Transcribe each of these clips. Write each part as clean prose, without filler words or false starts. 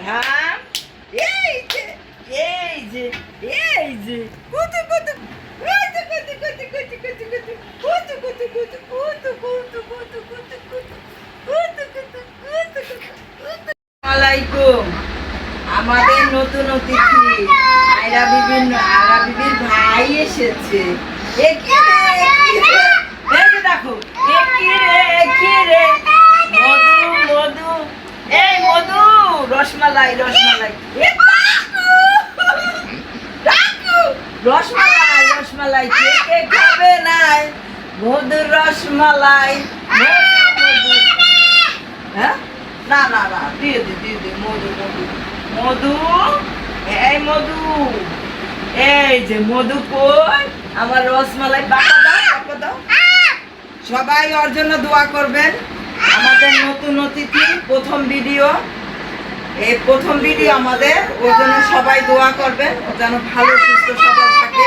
আরহাম এই যে এই যে এই যে কত কত কত কত কত কত কত কত কত কত কত কত কত কত আলাইকুম। আমাদের নতুন অতিথি আয়রা বিবির ভাই এসেছে। দেখো মধু মধু এই মধু রসমালাই রসমালাই রসমালাই রসমালাই কে কে খাবে নাই মধু রসমালাই মধু হ্যাঁ না না না দিয়ে দে মধু মধু মধু এই মধু এই যে মধু কই আমার রসমালাই বাবা দাও সবাই ওর জন্য দোয়া করবেন। আমাদের নতুন অতিথি প্রথম ভিডিও আমাদের ওর জন্য সবাই দোয়া করবেন। ও যেন ভালো সুস্থ সবল থাকে,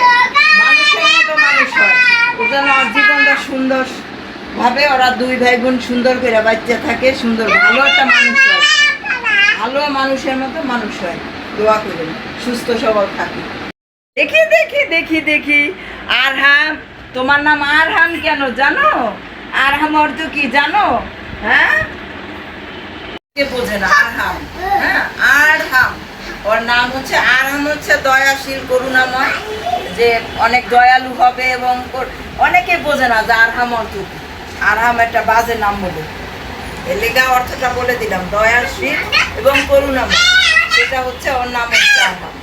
মানুষের মতো মানুষ হয়, ও যেন ওর জীবনটা সুন্দর ভাবে ওরা দুই ভাই বোন সুন্দর করে বাচ্চা থাকে, সুন্দর ভালো একটা মানুষ হয়, ভালো মানুষের মতো মানুষ হয়। দোয়া করবেন সুস্থ সবল থাকে। দেখি দেখি দেখি দেখি আরহাম, তোমার নাম আরহাম কেন জানো? আরহাম অর্থ কি জানো? হ্যাঁ কে বোঝে না? আরহাম, হ্যাঁ আরহাম, ওর নাম হচ্ছে আরহাম, হচ্ছে দয়াশীল করুণাময়, যে অনেক দয়ালু হবে। এবং অনেকে বোঝে না যে আরহাম অর্থ কি। আরহাম একটা বাজে নাম বলে, এর লেগা অর্থটা বলে দিলাম, দয়াশীল এবং করুণাময়, সেটা হচ্ছে ওর নাম হচ্ছে আরহাম।